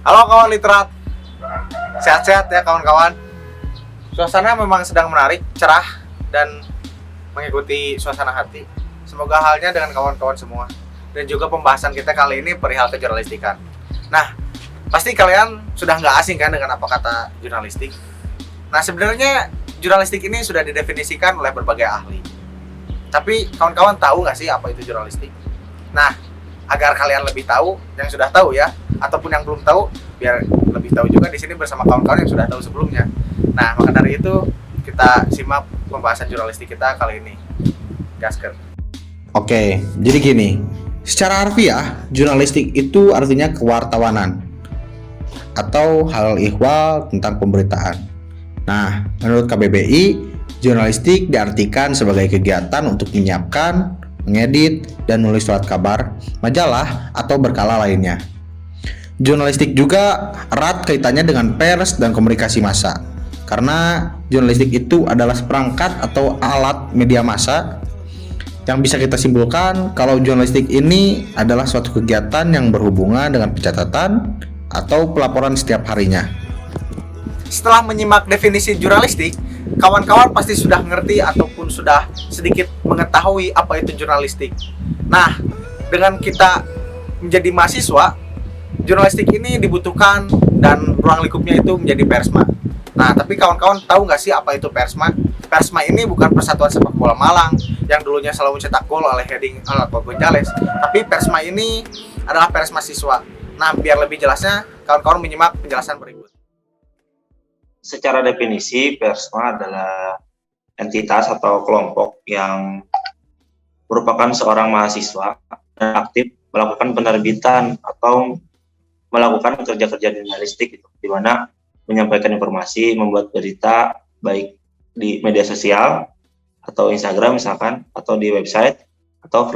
Halo kawan literat, sehat-sehat ya kawan-kawan. Suasana memang sedang menarik, cerah, dan mengikuti suasana hati. Semoga halnya dengan kawan-kawan semua. Dan juga pembahasan kita kali ini perihal kejurnalistikan. Nah, pasti kalian sudah nggak asing kan dengan apa kata jurnalistik. Nah, sebenarnya jurnalistik ini sudah didefinisikan oleh berbagai ahli. Tapi kawan-kawan tahu nggak sih apa itu jurnalistik? Nah, agar kalian lebih tahu, yang sudah tahu ya, ataupun yang belum tahu, biar lebih tahu juga di sini bersama kawan-kawan yang sudah tahu sebelumnya. Nah, maka dari itu kita simak pembahasan jurnalistik kita kali ini. Gasker. Oke, jadi gini. Secara harfiah, jurnalistik itu artinya kewartawanan atau hal ihwal tentang pemberitaan. Nah, menurut KBBI, jurnalistik diartikan sebagai kegiatan untuk menyiapkan, mengedit, dan menulis surat kabar, majalah, atau berkala lainnya. Jurnalistik juga erat kaitannya dengan pers dan komunikasi massa, karena jurnalistik itu adalah seperangkat atau alat media massa yang bisa kita simpulkan kalau jurnalistik ini adalah suatu kegiatan yang berhubungan dengan pencatatan atau pelaporan setiap harinya. Setelah menyimak definisi jurnalistik, kawan-kawan pasti sudah ngerti ataupun sudah sedikit mengetahui apa itu jurnalistik. Nah, dengan kita menjadi mahasiswa, jurnalistik ini dibutuhkan dan ruang lingkupnya itu menjadi Persma. Nah, tapi kawan-kawan tahu nggak sih apa itu Persma? Persma ini bukan Persatuan Sepak Bola Malang yang dulunya selalu mencetak gol oleh heading Alberto Gonzalez, tapi Persma ini adalah Persma siswa. Nah, biar lebih jelasnya, kawan-kawan menyimak penjelasan berikut. Secara definisi, Persma adalah entitas atau kelompok yang merupakan seorang mahasiswa yang aktif melakukan penerbitan atau melakukan kerja-kerja jurnalistik gitu, di mana menyampaikan informasi, membuat berita baik di media sosial atau Instagram misalkan, atau di website atau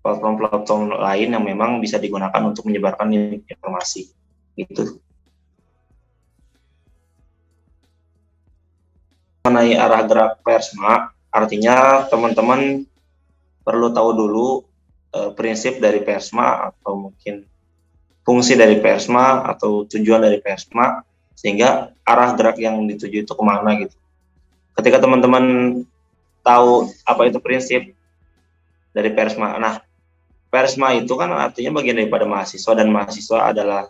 platform-platform lain yang memang bisa digunakan untuk menyebarkan informasi gitu. Mengenai arah gerak Persma, artinya teman-teman perlu tahu dulu prinsip dari Persma atau mungkin fungsi dari Persma atau tujuan dari Persma, sehingga arah gerak yang dituju itu kemana gitu. Ketika teman-teman tahu apa itu prinsip dari Persma, nah Persma itu kan artinya bagian daripada mahasiswa, dan mahasiswa adalah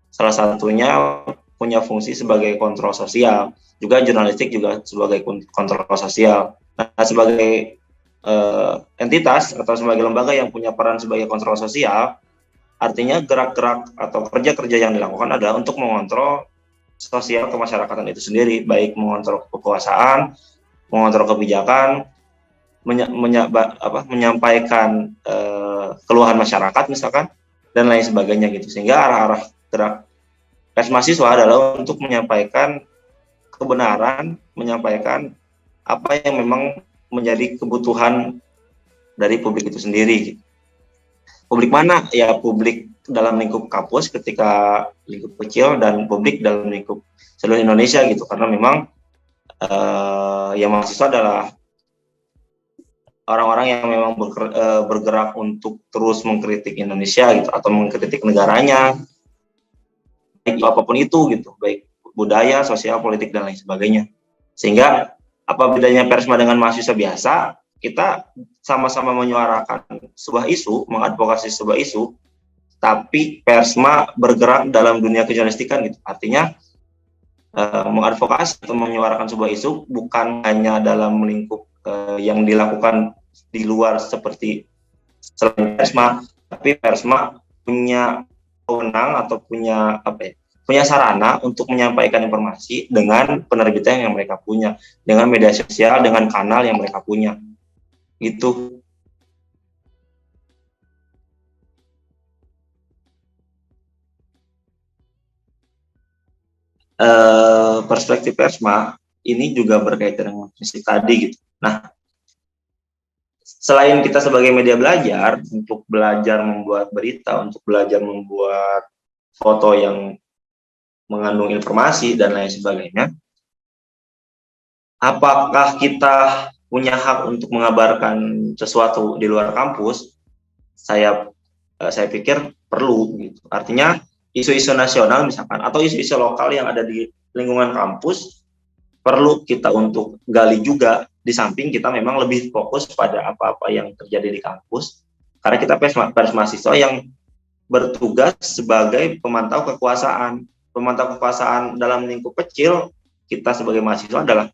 salah satunya punya fungsi sebagai kontrol sosial. Juga jurnalistik juga sebagai kontrol sosial. Nah, sebagai entitas atau sebagai lembaga yang punya peran sebagai kontrol sosial, artinya gerak-gerak atau kerja-kerja yang dilakukan adalah untuk mengontrol sosial kemasyarakatan itu sendiri, baik mengontrol kekuasaan, mengontrol kebijakan, menyampaikan keluhan masyarakat misalkan, dan lain sebagainya gitu. Sehingga arah-arah gerak pers mahasiswa adalah untuk menyampaikan kebenaran, menyampaikan apa yang memang menjadi kebutuhan dari publik itu sendiri. Publik mana? Ya publik dalam lingkup kampus ketika lingkup kecil, dan publik dalam lingkup seluruh Indonesia gitu. Karena memang yang mahasiswa adalah orang-orang yang memang bergerak untuk terus mengkritik Indonesia gitu, atau mengkritik negaranya, baik apapun itu gitu, baik budaya, sosial, politik, dan lain sebagainya. Sehingga apa bedanya Persma dengan mahasiswa biasa? Kita sama-sama menyuarakan sebuah isu, mengadvokasi sebuah isu, tapi Persma bergerak dalam dunia kejurnalistikan gitu. Artinya mengadvokasi atau menyuarakan sebuah isu bukan hanya dalam lingkup yang dilakukan di luar seperti selain Persma, tapi Persma punya wewenang atau punya sarana untuk menyampaikan informasi dengan penerbitan yang mereka punya, dengan media sosial, dengan kanal yang mereka punya. Gitu. Perspektif Persma ini juga berkaitan dengan prinsip tadi gitu. Nah, selain kita sebagai media belajar untuk belajar membuat berita, untuk belajar membuat foto yang mengandung informasi dan lain sebagainya, apakah kita punya hak untuk mengabarkan sesuatu di luar kampus? Saya pikir perlu gitu. Artinya isu-isu nasional misalkan atau isu-isu lokal yang ada di lingkungan kampus perlu kita untuk gali juga, di samping kita memang lebih fokus pada apa-apa yang terjadi di kampus karena kita pers mahasiswa yang bertugas sebagai pemantau kekuasaan dalam lingkup kecil. Kita sebagai mahasiswa adalah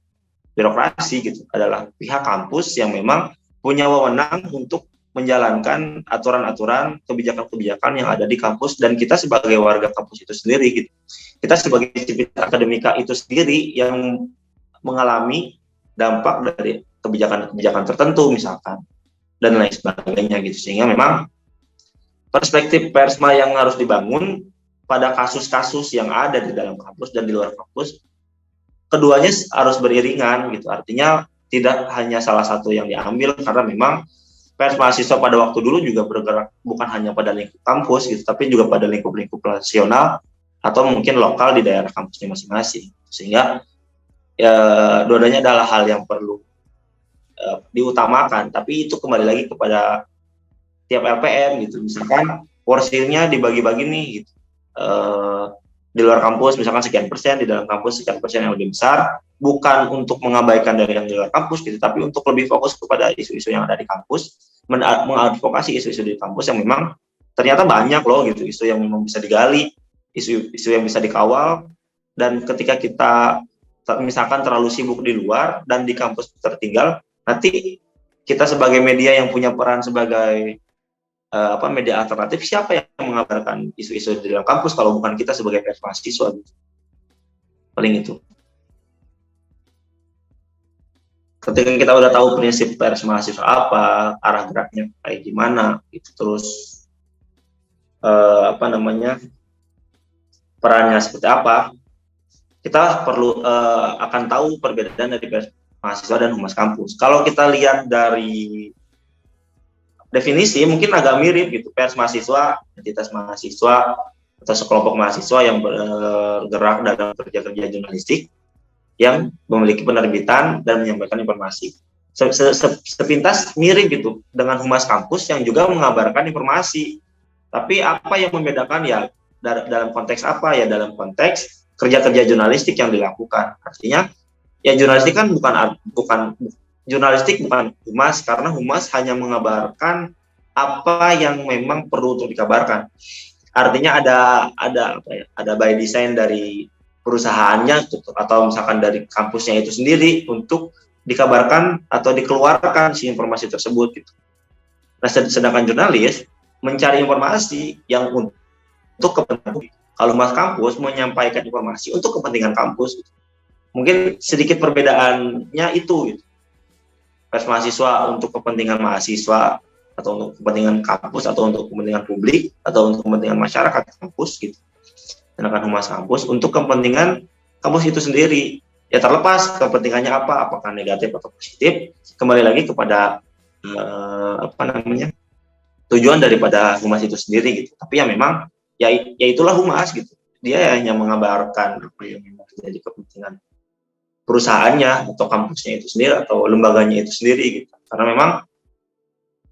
birokrasi gitu, adalah pihak kampus yang memang punya wewenang untuk menjalankan aturan-aturan, kebijakan-kebijakan yang ada di kampus, dan kita sebagai warga kampus itu sendiri gitu. Kita sebagai civitas akademika itu sendiri yang mengalami dampak dari kebijakan-kebijakan tertentu misalkan dan lain sebagainya gitu. Sehingga memang perspektif persma yang harus dibangun pada kasus-kasus yang ada di dalam kampus dan di luar kampus, keduanya harus beriringan gitu. Artinya tidak hanya salah satu yang diambil, karena memang pers mahasiswa pada waktu dulu juga bergerak bukan hanya pada lingkup kampus gitu, tapi juga pada lingkup-lingkup nasional atau mungkin lokal di daerah kampusnya masing-masing. Sehingga ya, dua-duanya adalah hal yang perlu diutamakan, tapi itu kembali lagi kepada tiap LPM gitu. Misalkan porsinya dibagi-bagi nih gitu. Di luar kampus misalkan sekian persen, di dalam kampus sekian persen yang lebih besar, bukan untuk mengabaikan dari yang di luar kampus gitu, tapi untuk lebih fokus kepada isu-isu yang ada di kampus, mengadvokasi isu-isu di kampus yang memang ternyata banyak loh gitu, isu yang memang bisa digali, isu-isu yang bisa dikawal. Dan ketika kita misalkan terlalu sibuk di luar dan di kampus tertinggal, nanti kita sebagai media yang punya peran sebagai media alternatif, siapa yang mengabarkan isu-isu di dalam kampus kalau bukan kita sebagai pers mahasiswa gitu. Paling itu. Ketika kita udah tahu prinsip pers mahasiswa apa, arah geraknya kayak gimana gitu, terus perannya seperti apa, kita perlu akan tahu perbedaan dari pers mahasiswa dan humas kampus. Kalau kita lihat dari definisi mungkin agak mirip gitu, pers mahasiswa, entitas mahasiswa atau sekelompok mahasiswa yang bergerak dalam kerja-kerja jurnalistik yang memiliki penerbitan dan menyampaikan informasi. Sepintas mirip gitu dengan humas kampus yang juga mengabarkan informasi. Tapi apa yang membedakan ya dalam konteks apa ya, dalam konteks kerja-kerja jurnalistik yang dilakukan. Artinya ya jurnalistik kan bukan jurnalistik bukan humas, karena humas hanya mengabarkan apa yang memang perlu untuk dikabarkan. Artinya ada by design dari perusahaannya atau misalkan dari kampusnya itu sendiri untuk dikabarkan atau dikeluarkan si informasi tersebut gitu. Nah, sedangkan jurnalis mencari informasi yang untuk kepentingan. Kalau humas kampus menyampaikan informasi untuk kepentingan kampus gitu. Mungkin sedikit perbedaannya itu gitu. Pers mahasiswa untuk kepentingan mahasiswa atau untuk kepentingan kampus atau untuk kepentingan publik atau untuk kepentingan masyarakat kampus gitu. Sedangkan humas kampus untuk kepentingan kampus itu sendiri. Ya terlepas kepentingannya apa, apakah negatif atau positif, kembali lagi kepada tujuan daripada humas itu sendiri gitu. Tapi ya memang ya itulah humas gitu. Dia hanya mengabarkan apa yang memang terjadi kepentingan perusahaannya atau kampusnya itu sendiri atau lembaganya itu sendiri gitu. Karena memang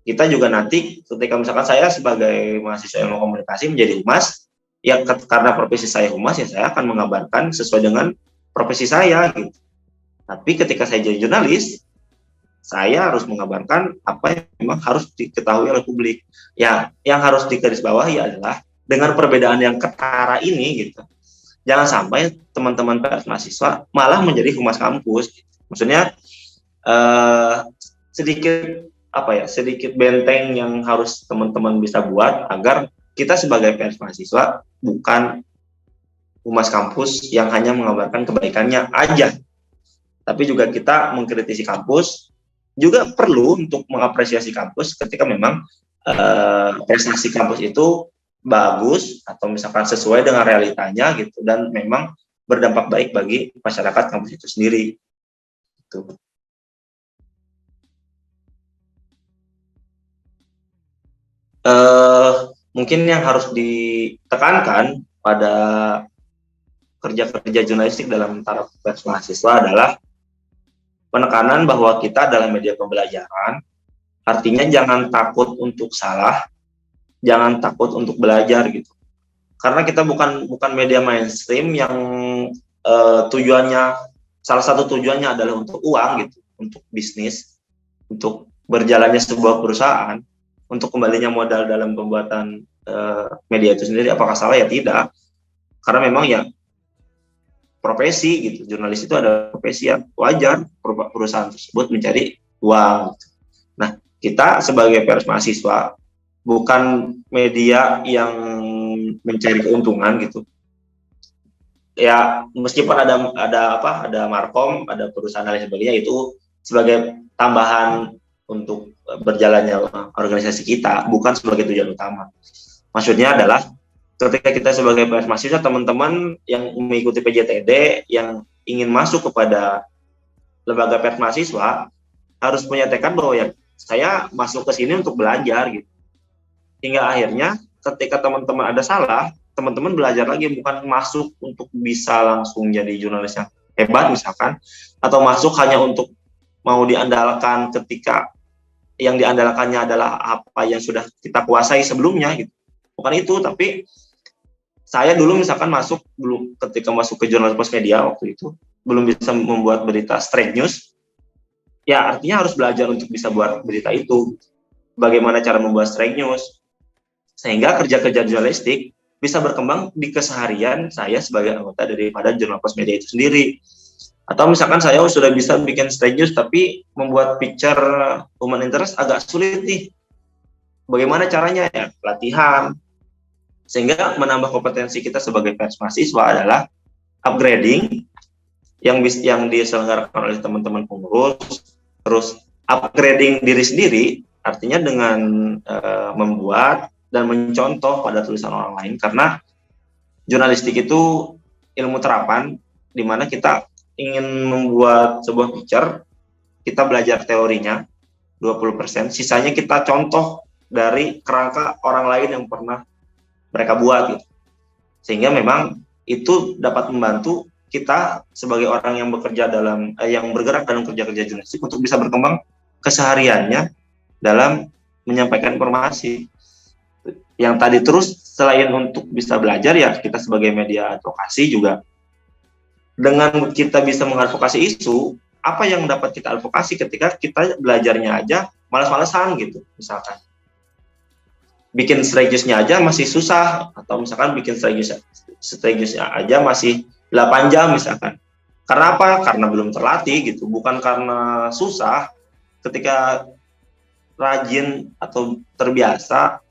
kita juga nanti ketika misalkan saya sebagai mahasiswa ilmu komunikasi menjadi humas, ya karena profesi saya humas ya saya akan mengabarkan sesuai dengan profesi saya gitu. Tapi ketika saya jadi jurnalis, saya harus mengabarkan apa yang memang harus diketahui oleh publik. Ya, yang harus digarisbawahi adalah dengan perbedaan yang ketara ini gitu. Jangan sampai teman-teman pers mahasiswa malah menjadi humas kampus. Maksudnya sedikit benteng yang harus teman-teman bisa buat agar kita sebagai pers mahasiswa bukan humas kampus yang hanya mengabarkan kebaikannya aja, tapi juga kita mengkritisi kampus, juga perlu untuk mengapresiasi kampus ketika memang prestasi kampus itu bagus atau misalkan sesuai dengan realitanya gitu dan memang berdampak baik bagi masyarakat kampus itu sendiri gitu. Mungkin yang harus ditekankan pada kerja-kerja jurnalistik dalam taraf pers mahasiswa adalah penekanan bahwa kita dalam media pembelajaran, artinya jangan takut untuk salah, jangan takut untuk belajar gitu. karena kita bukan media mainstream yang tujuannya, salah satu tujuannya adalah untuk uang gitu, untuk bisnis, untuk berjalannya sebuah perusahaan, untuk kembalinya modal dalam pembuatan media itu sendiri. Apakah salah? Ya tidak, karena memang ya profesi gitu, jurnalis itu ada profesi yang wajar perusahaan tersebut mencari uang. Nah, kita sebagai pers mahasiswa bukan media yang mencari keuntungan gitu. Ya meskipun ada markom, ada perusahaan dan lain sebagainya, itu sebagai tambahan untuk berjalannya organisasi kita, bukan sebagai tujuan utama. Maksudnya adalah ketika kita sebagai pers mahasiswa, teman-teman yang mengikuti PJTD yang ingin masuk kepada lembaga pers mahasiswa harus punya tekad bahwa ya saya masuk ke sini untuk belajar gitu. Hingga akhirnya ketika teman-teman ada salah, teman-teman belajar lagi, bukan masuk untuk bisa langsung jadi jurnalis yang hebat misalkan, atau masuk hanya untuk mau diandalkan ketika yang diandalkannya adalah apa yang sudah kita kuasai sebelumnya gitu. Bukan itu, tapi saya dulu misalkan ketika masuk ke jurnal pos media waktu itu belum bisa membuat berita straight news, ya artinya harus belajar untuk bisa buat berita itu, bagaimana cara membuat straight news, sehingga kerja-kerja jurnalistik bisa berkembang di keseharian saya sebagai anggota daripada jurnal pos media itu sendiri. Atau misalkan saya sudah bisa bikin straight news tapi membuat picture human interest agak sulit nih, bagaimana caranya? Ya pelatihan. Sehingga menambah kompetensi kita sebagai pers mahasiswa adalah upgrading yang diselenggarakan oleh teman-teman pengurus, terus upgrading diri sendiri, artinya dengan membuat dan mencontoh pada tulisan orang lain, karena jurnalistik itu ilmu terapan, di mana kita ingin membuat sebuah picture, kita belajar teorinya 20%, sisanya kita contoh dari kerangka orang lain yang pernah mereka buat gitu. Sehingga memang itu dapat membantu kita sebagai orang yang bekerja yang bergerak dalam kerja-kerja jurnalistik untuk bisa berkembang kesehariannya dalam menyampaikan informasi. Yang tadi terus selain untuk bisa belajar, ya kita sebagai media advokasi juga, dengan kita bisa mengadvokasi isu, apa yang dapat kita advokasi ketika kita belajarnya aja malas-malasan gitu, misalkan bikin strategisnya aja masih susah, atau misalkan bikin strategisnya aja masih 8 jam misalkan. Karena apa? Karena belum terlatih gitu, bukan karena susah. Ketika rajin atau terbiasa,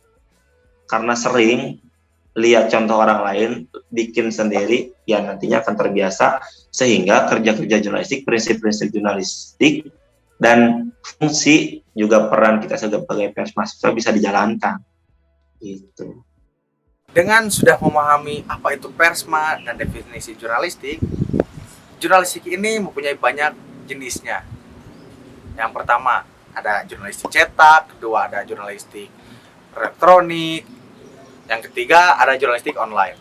karena sering lihat contoh orang lain, bikin sendiri, ya nantinya akan terbiasa, sehingga kerja-kerja jurnalistik, prinsip-prinsip jurnalistik, dan fungsi juga peran kita sebagai pers mahasiswa bisa dijalankan. Gitu. Dengan sudah memahami apa itu persma dan definisi jurnalistik ini mempunyai banyak jenisnya. Yang pertama ada jurnalistik cetak, kedua ada jurnalistik elektronik, yang ketiga ada jurnalistik online.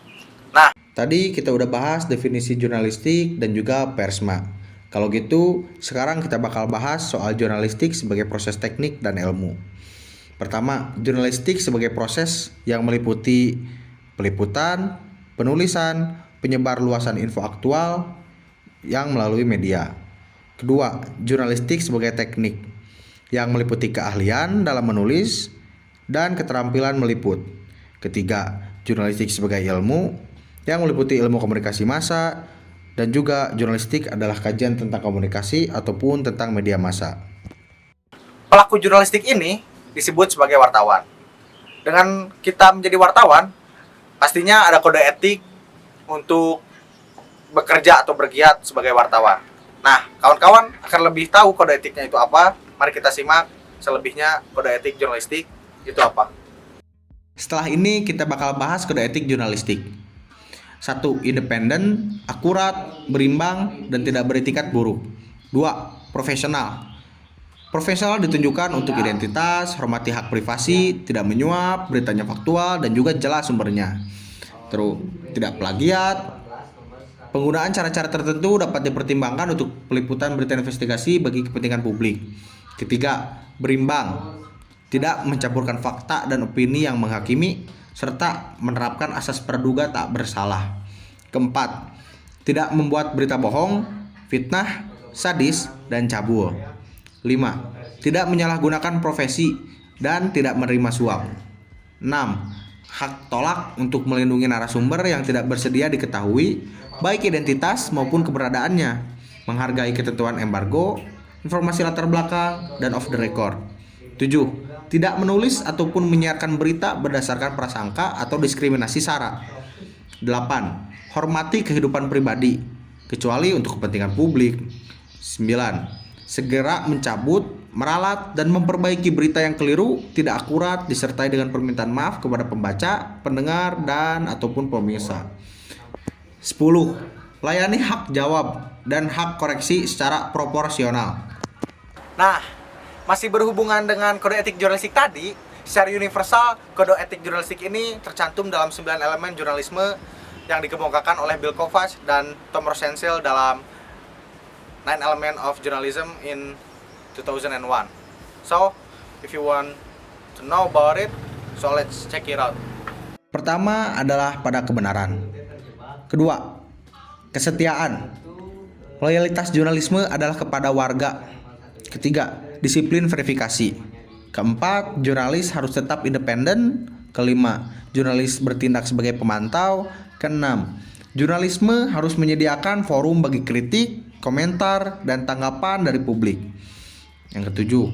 Nah, tadi kita udah bahas definisi jurnalistik dan juga persma. Kalau gitu, sekarang kita bakal bahas soal jurnalistik sebagai proses teknik dan ilmu. Pertama, jurnalistik sebagai proses yang meliputi peliputan, penulisan, penyebar luasan info aktual yang melalui media. Kedua, jurnalistik sebagai teknik yang meliputi keahlian dalam menulis dan keterampilan meliput. Ketiga, jurnalistik sebagai ilmu yang meliputi ilmu komunikasi massa, dan juga jurnalistik adalah kajian tentang komunikasi ataupun tentang media massa. Pelaku jurnalistik ini disebut sebagai wartawan. Dengan kita menjadi wartawan, pastinya ada kode etik untuk bekerja atau bergiat sebagai wartawan. Nah, kawan-kawan akan lebih tahu kode etiknya itu apa. Mari kita simak selebihnya kode etik jurnalistik itu apa. Setelah ini kita bakal bahas kode etik jurnalistik. 1. Independen, akurat, berimbang, dan tidak beretikat buruk. 2. Profesional. Profesional ditunjukkan untuk identitas, hormati hak privasi, tidak menyuap, beritanya faktual, dan juga jelas sumbernya. Terus, tidak plagiat. Penggunaan cara-cara tertentu dapat dipertimbangkan untuk peliputan berita investigasi bagi kepentingan publik. Ketiga, berimbang. Tidak mencampurkan fakta dan opini yang menghakimi serta menerapkan asas praduga tak bersalah. Keempat, tidak membuat berita bohong, fitnah, sadis, dan cabul. 5. Tidak menyalahgunakan profesi dan tidak menerima suap. 6. Hak tolak untuk melindungi narasumber yang tidak bersedia diketahui, baik identitas maupun keberadaannya. Menghargai ketentuan embargo, informasi latar belakang, dan off the record. 7. Tidak menulis ataupun menyiarkan berita berdasarkan prasangka atau diskriminasi SARA. 8. Hormati kehidupan pribadi, kecuali untuk kepentingan publik. 9. Segera mencabut, meralat, dan memperbaiki berita yang keliru, tidak akurat, disertai dengan permintaan maaf kepada pembaca, pendengar, dan ataupun pemirsa. 10. Layani hak jawab dan hak koreksi secara proporsional. Nah, masih berhubungan dengan kode etik jurnalistik tadi, secara universal, kode etik jurnalistik ini tercantum dalam 9 elemen jurnalisme yang dikemukakan oleh Bill Kovacs dan Tom Rosenstiel dalam 9 Elements of Journalism in 2001. So, if you want to know about it, so let's check it out. Pertama adalah pada kebenaran. Kedua, kesetiaan. Loyalitas jurnalisme adalah kepada warga. Ketiga, disiplin verifikasi. Keempat, jurnalis harus tetap independen. Kelima, jurnalis bertindak sebagai pemantau. Keenam, jurnalisme harus menyediakan forum bagi kritik, komentar, dan tanggapan dari publik. Yang ketujuh,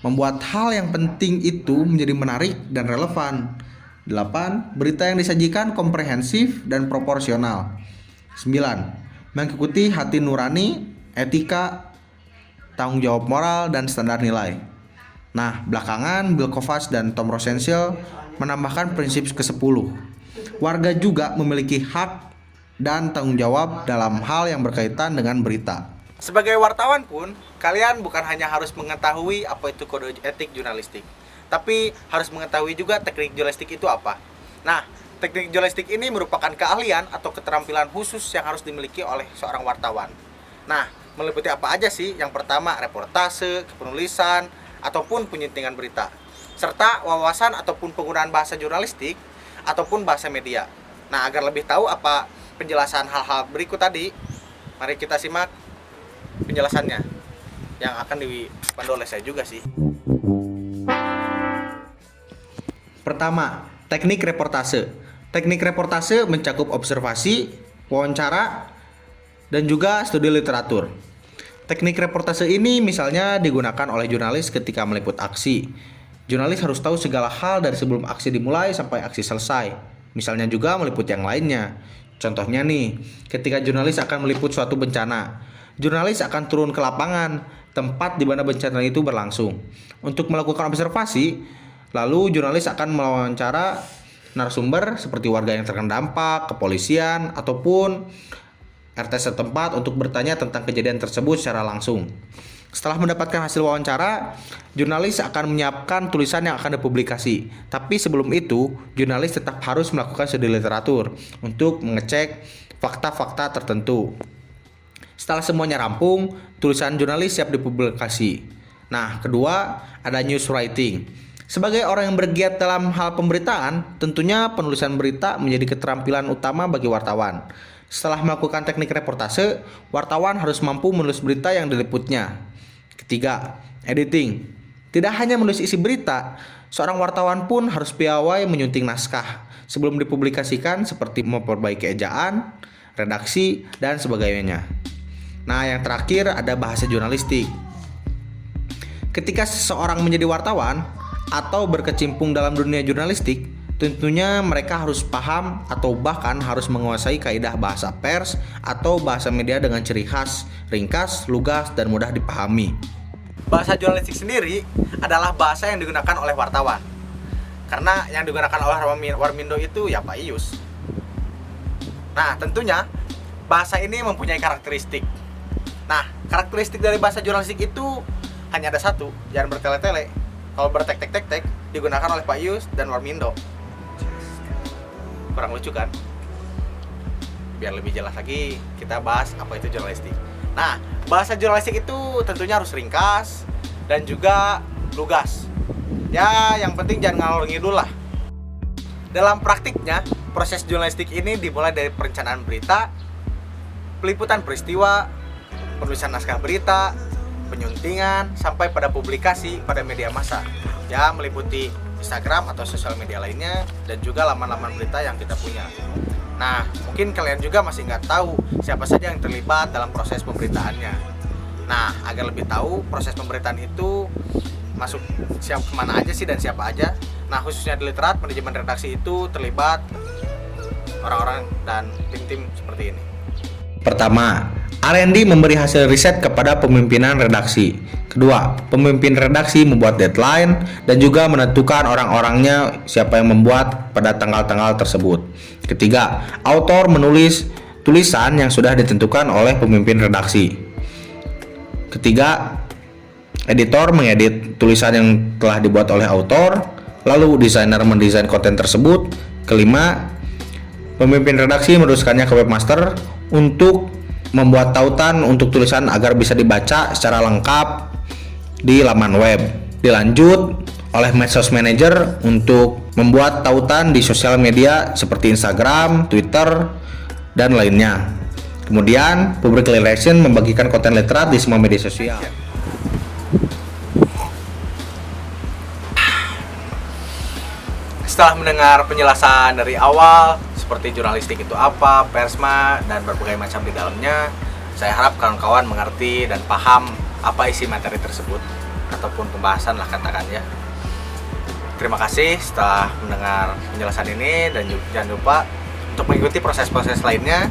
membuat hal yang penting itu menjadi menarik dan relevan. 8. Berita yang disajikan komprehensif dan proporsional. 9. Mengikuti hati nurani, etika, tanggung jawab moral, dan standar nilai. Nah, belakangan Bill Kovacs dan Tom Rosenstiel menambahkan prinsip ke-10. Warga juga memiliki hak dan tanggung jawab dalam hal yang berkaitan dengan berita. Sebagai wartawan pun, kalian bukan hanya harus mengetahui apa itu kode etik jurnalistik, tapi harus mengetahui juga teknik jurnalistik itu apa. Nah, teknik jurnalistik ini merupakan keahlian atau keterampilan khusus yang harus dimiliki oleh seorang wartawan. Nah, meliputi apa aja sih? Yang pertama, reportase, penulisan, ataupun penyuntingan berita, serta wawasan ataupun penggunaan bahasa jurnalistik ataupun bahasa media. Nah, agar lebih tahu apa penjelasan hal-hal berikut tadi, mari kita simak penjelasannya yang akan dipandu oleh saya juga sih. Pertama, teknik reportase. Teknik reportase mencakup observasi, wawancara, dan juga studi literatur. Teknik reportase ini misalnya digunakan oleh jurnalis ketika meliput aksi. Jurnalis harus tahu segala hal dari sebelum aksi dimulai sampai aksi selesai. Misalnya juga meliput yang lainnya. Contohnya nih, ketika jurnalis akan meliput suatu bencana, jurnalis akan turun ke lapangan, tempat di mana bencana itu berlangsung. Untuk melakukan observasi, lalu jurnalis akan mewawancara narasumber seperti warga yang terkena dampak, kepolisian, ataupun RT setempat untuk bertanya tentang kejadian tersebut secara langsung. Setelah mendapatkan hasil wawancara, jurnalis akan menyiapkan tulisan yang akan dipublikasi. Tapi sebelum itu, jurnalis tetap harus melakukan studi literatur untuk mengecek fakta-fakta tertentu. Setelah semuanya rampung, tulisan jurnalis siap dipublikasi. Nah, kedua, ada news writing. Sebagai orang yang bergiat dalam hal pemberitaan, tentunya penulisan berita menjadi keterampilan utama bagi wartawan. Setelah melakukan teknik reportase, wartawan harus mampu menulis berita yang diliputnya. Ketiga, editing. Tidak hanya menulis isi berita, seorang wartawan pun harus piawai menyunting naskah sebelum dipublikasikan seperti memperbaiki ejaan, redaksi, dan sebagainya. Nah, yang terakhir ada bahasa jurnalistik. Ketika seseorang menjadi wartawan atau berkecimpung dalam dunia jurnalistik, tentunya mereka harus paham atau bahkan harus menguasai kaidah bahasa pers atau bahasa media dengan ciri khas, ringkas, lugas, dan mudah dipahami. Bahasa jurnalistik sendiri adalah bahasa yang digunakan oleh wartawan. Karena yang digunakan oleh Warmindo itu ya Pak Ius. Nah, tentunya bahasa ini mempunyai karakteristik. Nah, karakteristik dari bahasa jurnalistik itu hanya ada satu, jangan bertele-tele. Kalau bertek-tek-tek digunakan oleh Pak Ius dan Warmindo. Kurang lucu kan? Biar lebih jelas lagi, kita bahas apa itu jurnalistik. Nah, bahasa jurnalistik itu tentunya harus ringkas dan juga lugas. Ya, yang penting jangan ngalor ngidul lah. Dalam praktiknya, proses jurnalistik ini dimulai dari perencanaan berita, peliputan peristiwa, penulisan naskah berita, penyuntingan, sampai pada publikasi pada media massa. Ya, meliputi Instagram atau sosial media lainnya, dan juga laman-laman berita yang kita punya. Nah, mungkin kalian juga masih nggak tahu siapa saja yang terlibat dalam proses pemberitaannya. Nah, agar lebih tahu proses pemberitaan itu masuk siapa kemana aja sih dan siapa aja. Nah, khususnya di Literat, manajemen redaksi itu terlibat orang-orang dan tim-tim seperti ini. Pertama, R&D memberi hasil riset kepada pemimpinan redaksi. Kedua, pemimpin redaksi membuat deadline dan juga menentukan orang-orangnya siapa yang membuat pada tanggal-tanggal tersebut. Ketiga, autor menulis tulisan yang sudah ditentukan oleh pemimpin redaksi. Ketiga, editor mengedit tulisan yang telah dibuat oleh autor. Lalu desainer mendesain konten tersebut. Kelima, pemimpin redaksi meneruskannya ke webmaster untuk membuat tautan untuk tulisan agar bisa dibaca secara lengkap di laman web. Dilanjut oleh medsos manager untuk membuat tautan di sosial media seperti Instagram, Twitter, dan lainnya. Kemudian, public relation membagikan konten literat di semua media sosial. Setelah mendengar penjelasan dari awal seperti jurnalistik itu apa, persma, dan berbagai macam di dalamnya, saya harap kawan-kawan mengerti dan paham apa isi materi tersebut ataupun pembahasan lah katakannya. Terima kasih setelah mendengar penjelasan ini, dan jangan lupa untuk mengikuti proses-proses lainnya.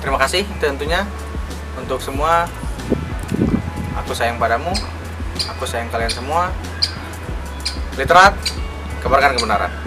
Terima kasih tentunya untuk semua. Aku sayang padamu, aku sayang kalian semua. Literat, kabarkan kebenaran.